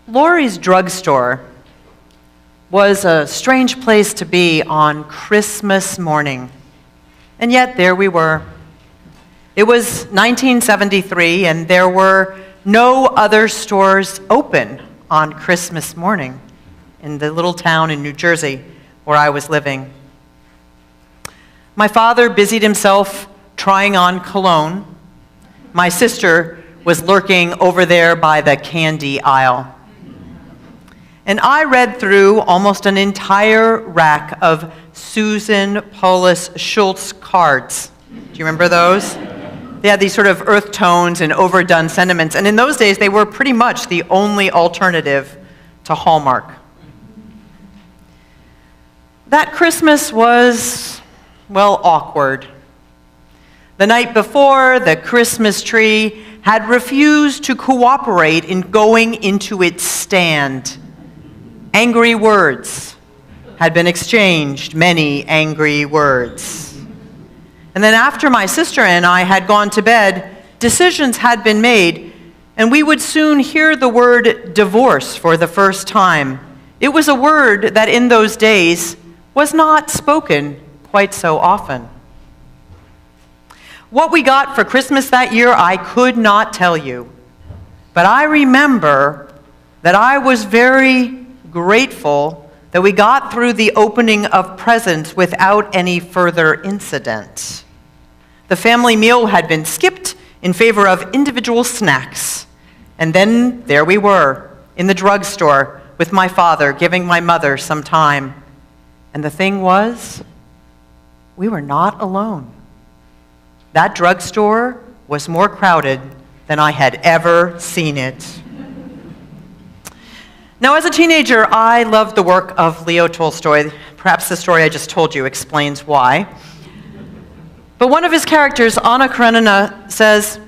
Lori's drugstore was a strange place to be on Christmas morning. And yet, there we were. It was 1973, and there were no other stores open on Christmas morning in the little town in New Jersey where I was living. My father busied himself trying on cologne. My sister was lurking over there by the candy aisle. And I read through almost an entire rack of Susan Paulus Schultz cards. Do you remember those? They had these sort of earth tones and overdone sentiments. And in those days, they were pretty much the only alternative to Hallmark. That Christmas was, well, awkward. The night before, the Christmas tree had refused to cooperate in going into its stand. Angry words had been exchanged, many angry words. And then after my sister and I had gone to bed, decisions had been made, and we would soon hear the word divorce for the first time. It was a word that in those days was not spoken quite so often. What we got for Christmas that year, I could not tell you. But I remember that I was very grateful that we got through the opening of presents without any further incident. The family meal had been skipped in favor of individual snacks. And then there we were, in the drugstore with my father, giving my mother some time. And the thing was, we were not alone. That drugstore was more crowded than I had ever seen it. Now, as a teenager, I loved the work of Leo Tolstoy. Perhaps the story I just told you explains why. But one of his characters, Anna Karenina, says,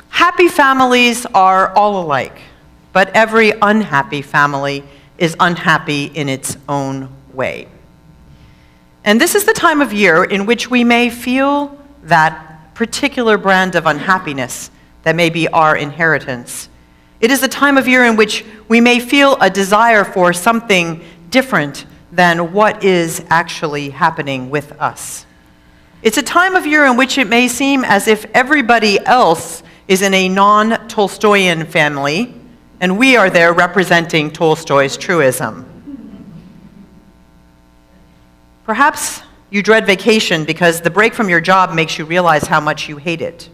"Happy families are all alike, but every unhappy family is unhappy in its own way." And this is the time of year in which we may feel that particular brand of unhappiness that may be our inheritance. It is a time of year in which we may feel a desire for something different than what is actually happening with us. It's a time of year in which it may seem as if everybody else is in a non-Tolstoyan family, and we are there representing Tolstoy's truism. Perhaps you dread vacation because the break from your job makes you realize how much you hate it.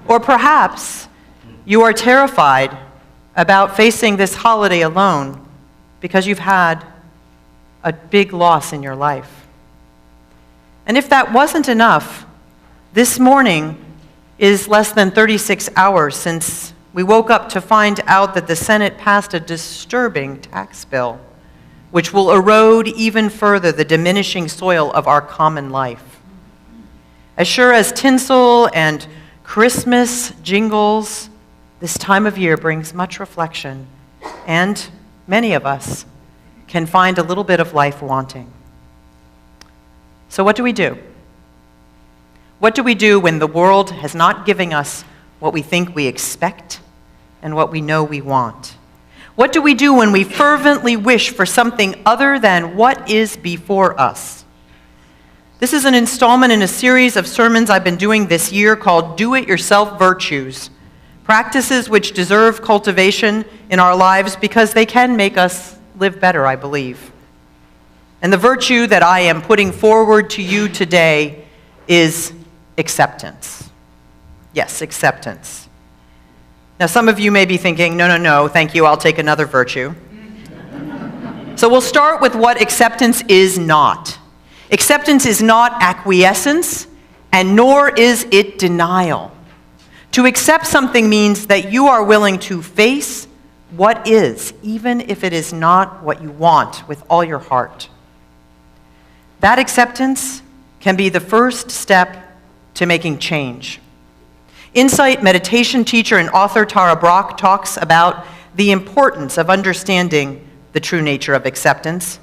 Or perhaps you are terrified about facing this holiday alone because you've had a big loss in your life. And if that wasn't enough, this morning is less than 36 hours since we woke up to find out that the Senate passed a disturbing tax bill, which will erode even further the diminishing soil of our common life. As sure as tinsel and Christmas jingles, this time of year brings much reflection, and many of us can find a little bit of life wanting. So what do we do? What do we do when the world has not given us what we think we expect and what we know we want? What do we do when we fervently wish for something other than what is before us? This is an installment in a series of sermons I've been doing this year called Do-It-Yourself Virtues, practices which deserve cultivation in our lives because they can make us live better, I believe. And the virtue that I am putting forward to you today is acceptance. Yes, acceptance. Now, some of you may be thinking, no, thank you, I'll take another virtue. So we'll start with what acceptance is not. Acceptance is not acquiescence, and nor is it denial. To accept something means that you are willing to face what is, even if it is not what you want with all your heart. That acceptance can be the first step to making change. Insight meditation teacher and author Tara Brach talks about the importance of understanding the true nature of acceptance.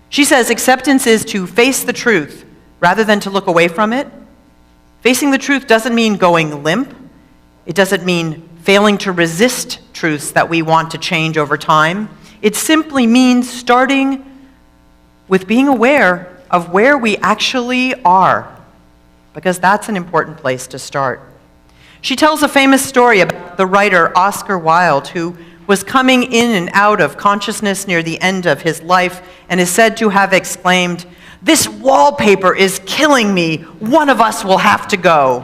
She says acceptance is to face the truth rather than to look away from it. Facing the truth doesn't mean going limp. It doesn't mean failing to resist truths that we want to change over time. It simply means starting with being aware of where we actually are, because that's an important place to start. She tells a famous story about the writer Oscar Wilde, who was coming in and out of consciousness near the end of his life and is said to have exclaimed, "This wallpaper is killing me. One of us will have to go."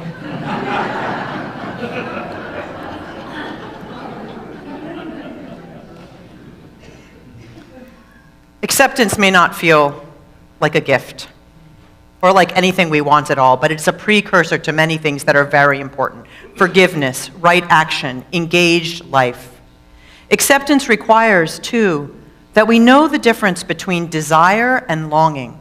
Acceptance may not feel like a gift or like anything we want at all, but it's a precursor to many things that are very important. Forgiveness, right action, engaged life. Acceptance requires, too, that we know the difference between desire and longing.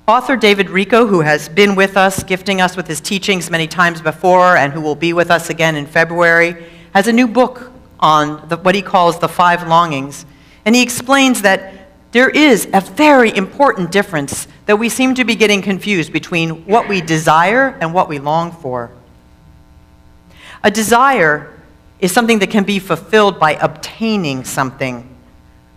Author David Richo, who has been with us, gifting us with his teachings many times before, and who will be with us again in February, has a new book on what he calls the 5 longings. And he explains that there is a very important difference that we seem to be getting confused between what we desire and what we long for. A desire is something that can be fulfilled by obtaining something,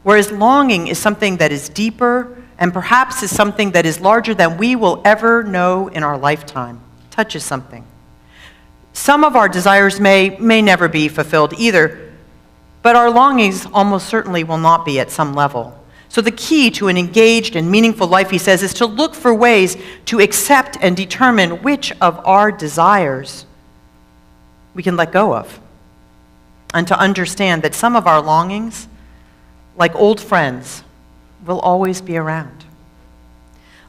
whereas longing is something that is deeper and perhaps is something that is larger than we will ever know in our lifetime, touches something. Some of our desires may never be fulfilled either, but our longings almost certainly will not be at some level. So the key to an engaged and meaningful life, he says, is to look for ways to accept and determine which of our desires we can let go of, and to understand that some of our longings, like old friends, will always be around.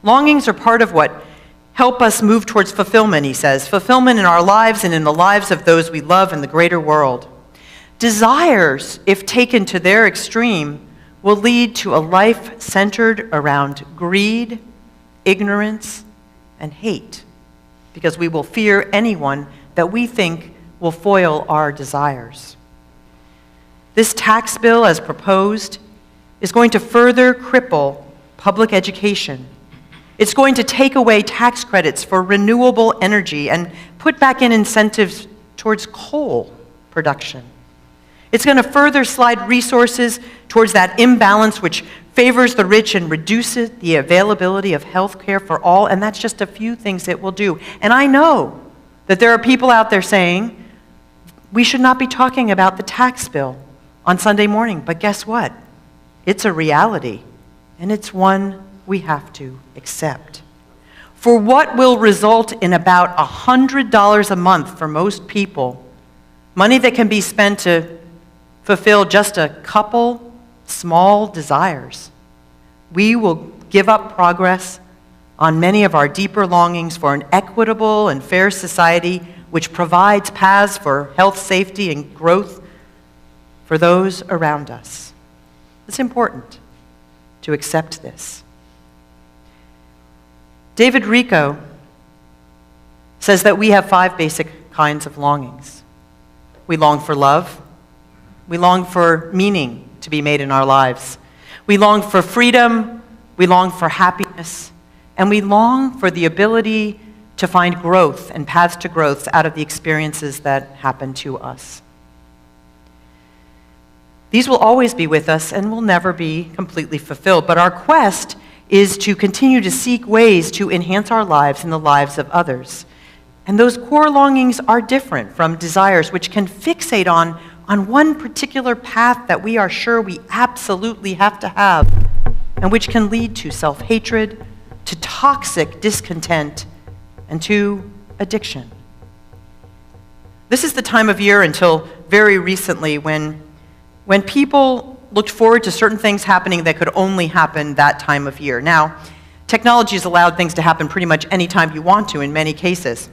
Longings are part of what help us move towards fulfillment, he says, fulfillment in our lives and in the lives of those we love in the greater world. Desires, if taken to their extreme, will lead to a life centered around greed, ignorance, and hate, because we will fear anyone that we think will foil our desires. This tax bill, as proposed, is going to further cripple public education. It's going to take away tax credits for renewable energy and put back in incentives towards coal production. It's going to further slide resources towards that imbalance which favors the rich and reduces the availability of health care for all, and that's just a few things it will do. And I know that there are people out there saying, we should not be talking about the tax bill on Sunday morning, but guess what? It's a reality, and it's one we have to accept. For what will result in about $100 a month for most people, money that can be spent to fulfill just a couple small desires, we will give up progress on many of our deeper longings for an equitable and fair society which provides paths for health, safety, and growth for those around us. It's important to accept this. David Richo says that we have 5 basic kinds of longings. We long for love. We long for meaning to be made in our lives. We long for freedom. We long for happiness. And we long for the ability to find growth and paths to growth out of the experiences that happen to us. These will always be with us and will never be completely fulfilled. But our quest is to continue to seek ways to enhance our lives and the lives of others. And those core longings are different from desires which can fixate on one particular path that we are sure we absolutely have to have, and which can lead to self-hatred, to toxic discontent, and to addiction. This is the time of year until very recently when people looked forward to certain things happening that could only happen that time of year. Now, technology has allowed things to happen pretty much any time you want to in many cases.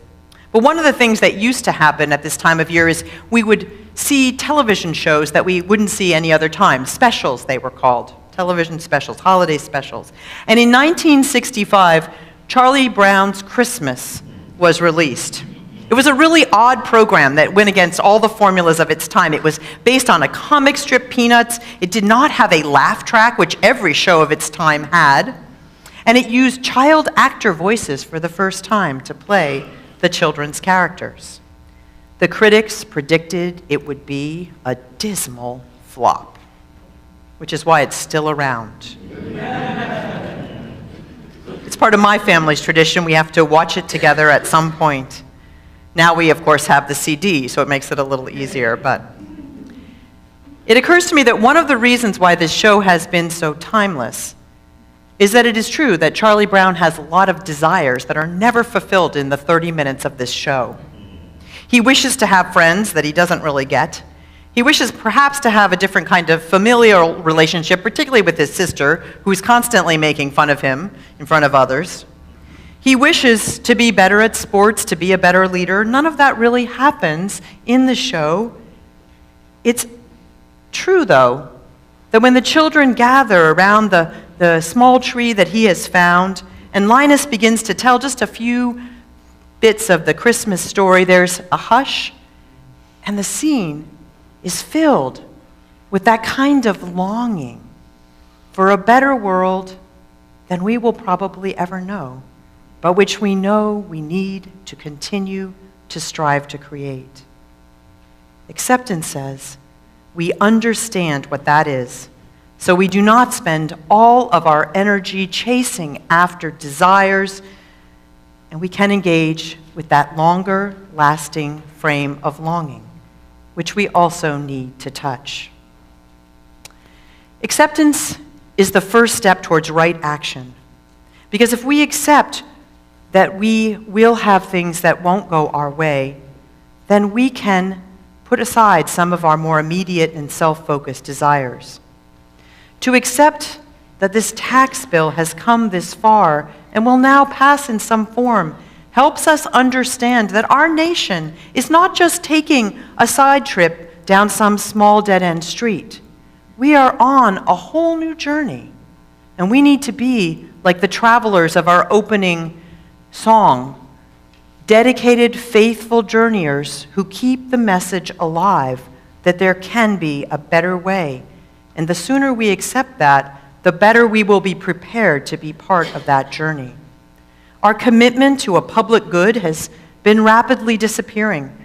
But one of the things that used to happen at this time of year is we would see television shows that we wouldn't see any other time. Specials, they were called. Television specials, holiday specials. And in 1965, Charlie Brown's Christmas was released. It was a really odd program that went against all the formulas of its time. It was based on a comic strip, Peanuts. It did not have a laugh track, which every show of its time had. And it used child actor voices for the first time to play the children's characters. The critics predicted it would be a dismal flop, which is why it's still around. It's part of my family's tradition. We have to watch it together at some point. Now we, of course, have the CD, so it makes it a little easier, but it occurs to me that one of the reasons why this show has been so timeless is that it is true that Charlie Brown has a lot of desires that are never fulfilled in the 30 minutes of this show. He wishes to have friends that he doesn't really get. He wishes perhaps to have a different kind of familial relationship, particularly with his sister, who's constantly making fun of him in front of others. He wishes to be better at sports, to be a better leader. None of that really happens in the show. It's true, though, that when the children gather around the small tree that he has found, and Linus begins to tell just a few bits of the Christmas story, there's a hush, and the scene is filled with that kind of longing for a better world than we will probably ever know, but which we know we need to continue to strive to create. Acceptance says, we understand what that is, so we do not spend all of our energy chasing after desires, and we can engage with that longer lasting frame of longing, which we also need to touch. Acceptance is the first step towards right action, because if we accept that we will have things that won't go our way, then we can put aside some of our more immediate and self-focused desires. To accept that this tax bill has come this far and will now pass in some form helps us understand that our nation is not just taking a side trip down some small dead-end street. We are on a whole new journey, and we need to be like the travelers of our opening song, dedicated, faithful journeyers who keep the message alive that there can be a better way. And the sooner we accept that, the better we will be prepared to be part of that journey. Our commitment to a public good has been rapidly disappearing,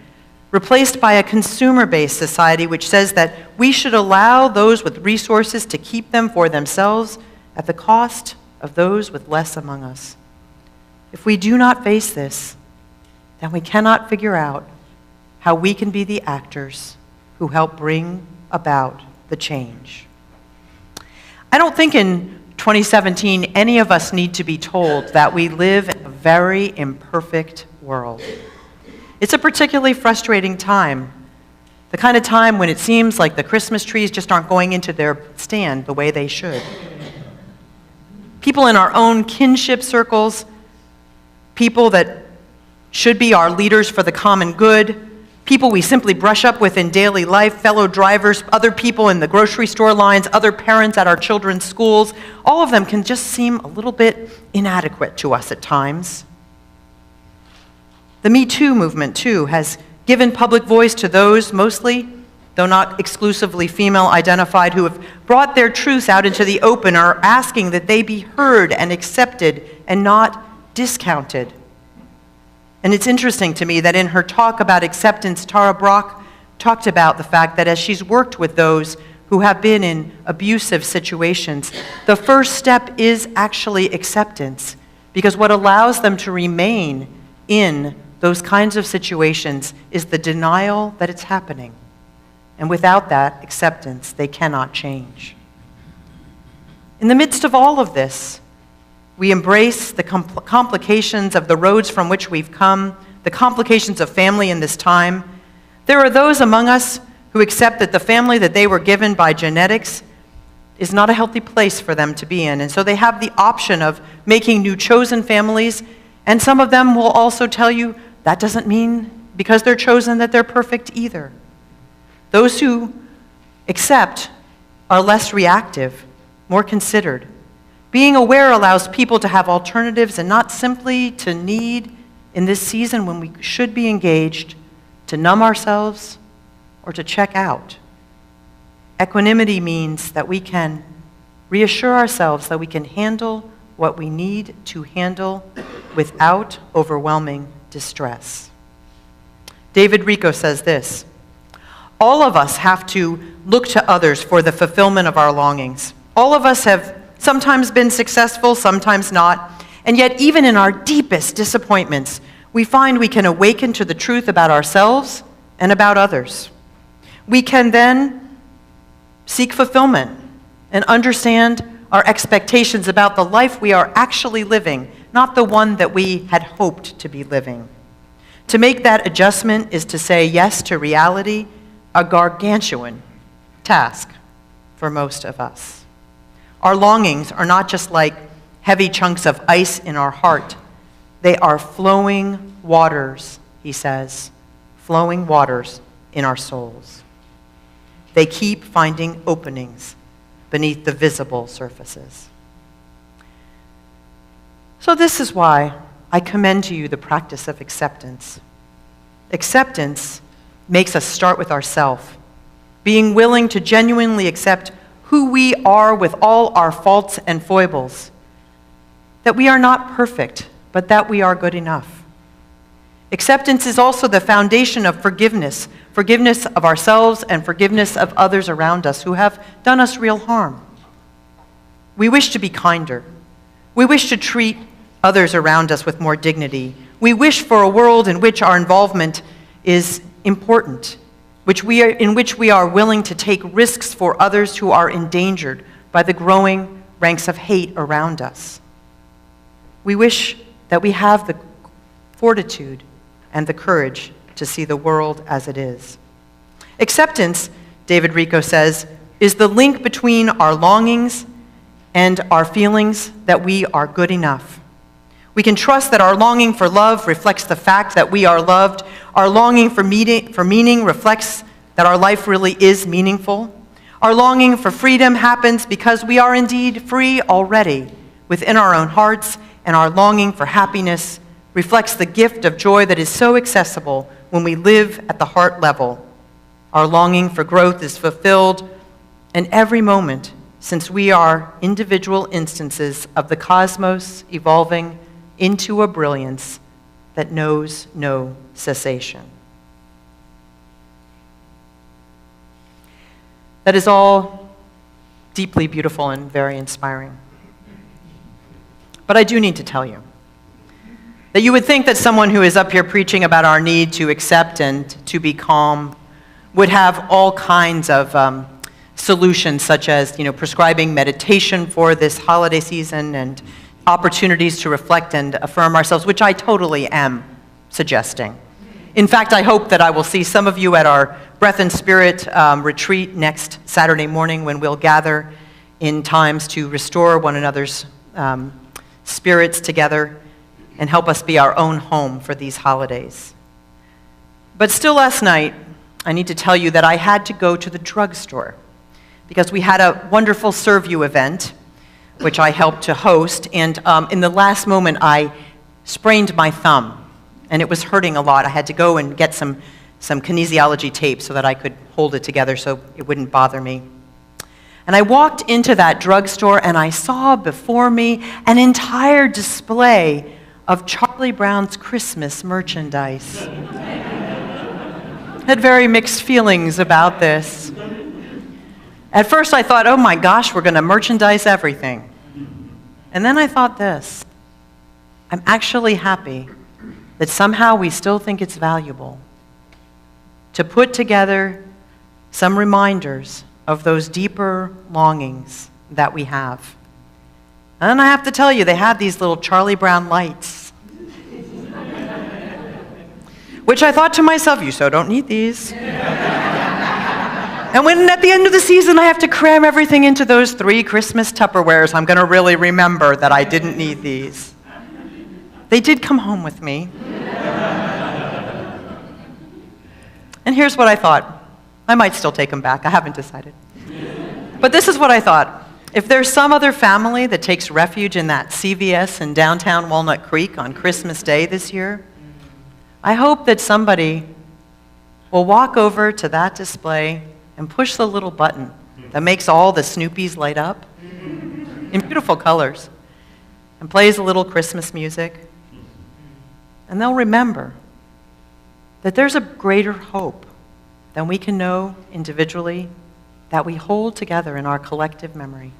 replaced by a consumer-based society which says that we should allow those with resources to keep them for themselves at the cost of those with less among us. If we do not face this, then we cannot figure out how we can be the actors who help bring about the change. I don't think in 2017 any of us need to be told that we live in a very imperfect world. It's a particularly frustrating time, the kind of time when it seems like the Christmas trees just aren't going into their stand the way they should. People in our own kinship circles, people that should be our leaders for the common good, people we simply brush up with in daily life, fellow drivers, other people in the grocery store lines, other parents at our children's schools, all of them can just seem a little bit inadequate to us at times. The Me Too movement, too, has given public voice to those, mostly, though not exclusively female-identified, who have brought their truths out into the open, are asking that they be heard and accepted and not discounted. And it's interesting to me that in her talk about acceptance, Tara Brach talked about the fact that as she's worked with those who have been in abusive situations, the first step is actually acceptance, because what allows them to remain in those kinds of situations is the denial that it's happening. And without that acceptance, they cannot change. In the midst of all of this, we embrace the complications of the roads from which we've come, the complications of family in this time. There are those among us who accept that the family that they were given by genetics is not a healthy place for them to be in. And so they have the option of making new chosen families, and some of them will also tell you that doesn't mean because they're chosen that they're perfect either. Those who accept are less reactive, more considered. Being aware allows people to have alternatives and not simply to need, in this season when we should be engaged, to numb ourselves or to check out. Equanimity means that we can reassure ourselves that we can handle what we need to handle without overwhelming distress. David Rico says this: all of us have to look to others for the fulfillment of our longings. All of us have sometimes been successful, sometimes not, and yet even in our deepest disappointments, we find we can awaken to the truth about ourselves and about others. We can then seek fulfillment and understand our expectations about the life we are actually living, not the one that we had hoped to be living. To make that adjustment is to say yes to reality, a gargantuan task for most of us. Our longings are not just like heavy chunks of ice in our heart. They are flowing waters, he says, flowing waters in our souls. They keep finding openings beneath the visible surfaces. So this is why I commend to you the practice of acceptance. Acceptance makes us start with ourselves, being willing to genuinely accept who we are with all our faults and foibles, that we are not perfect, but that we are good enough. Acceptance is also the foundation of forgiveness, forgiveness of ourselves and forgiveness of others around us who have done us real harm. We wish to be kinder. We wish to treat others around us with more dignity. We wish for a world in which our involvement is important, in which we are willing to take risks for others who are endangered by the growing ranks of hate around us. We wish that we have the fortitude and the courage to see the world as it is. Acceptance, David Rico says, is the link between our longings and our feelings that we are good enough. We can trust that our longing for love reflects the fact that we are loved. Our longing for meaning reflects that our life really is meaningful. Our longing for freedom happens because we are indeed free already within our own hearts, and our longing for happiness reflects the gift of joy that is so accessible when we live at the heart level. Our longing for growth is fulfilled in every moment, since we are individual instances of the cosmos evolving into a brilliance that knows no cessation. That is all deeply beautiful and very inspiring. But I do need to tell you that you would think that someone who is up here preaching about our need to accept and to be calm would have all kinds of solutions, such as prescribing meditation for this holiday season and opportunities to reflect and affirm ourselves, which I totally am suggesting. In fact, I hope that I will see some of you at our Breath and Spirit retreat next Saturday morning, when we'll gather in times to restore one another's spirits together and help us be our own home for these holidays. But still, last night, I need to tell you that I had to go to the drugstore because we had a wonderful Serve You event, which I helped to host, and in the last moment, I sprained my thumb, and it was hurting a lot. I had to go and get some kinesiology tape so that I could hold it together so it wouldn't bother me. And I walked into that drugstore, and I saw before me an entire display of Charlie Brown's Christmas merchandise. Had very mixed feelings about this. At first I thought, oh my gosh, we're going to merchandise everything. And then I thought this: I'm actually happy that somehow we still think it's valuable to put together some reminders of those deeper longings that we have. And I have to tell you, they had these little Charlie Brown lights, which I thought to myself, you so don't need these. And when at the end of the season I have to cram everything into those 3 Christmas Tupperwares, I'm going to really remember that I didn't need these. They did come home with me. And here's what I thought. I might still take them back. I haven't decided. But this is what I thought. If there's some other family that takes refuge in that CVS in downtown Walnut Creek on Christmas Day this year, I hope that somebody will walk over to that display and push the little button that makes all the Snoopies light up in beautiful colors and plays a little Christmas music. And they'll remember that there's a greater hope than we can know individually that we hold together in our collective memory,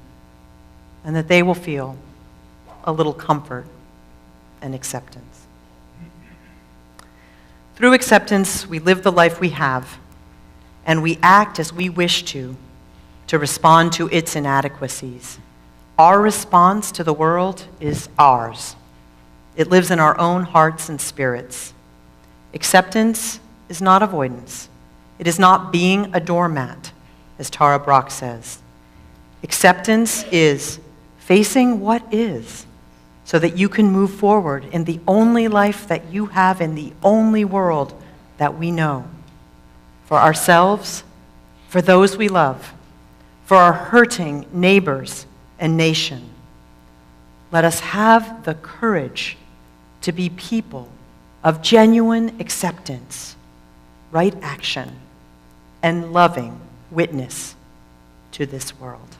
and that they will feel a little comfort and acceptance. Through acceptance, we live the life we have, and we act as we wish to respond to its inadequacies. Our response to the world is ours. It lives in our own hearts and spirits. Acceptance is not avoidance. It is not being a doormat, as Tara Brach says. Acceptance is facing what is so that you can move forward in the only life that you have in the only world that we know. For ourselves, for those we love, for our hurting neighbors and nation. Let us have the courage to be people of genuine acceptance, right action, and loving witness to this world.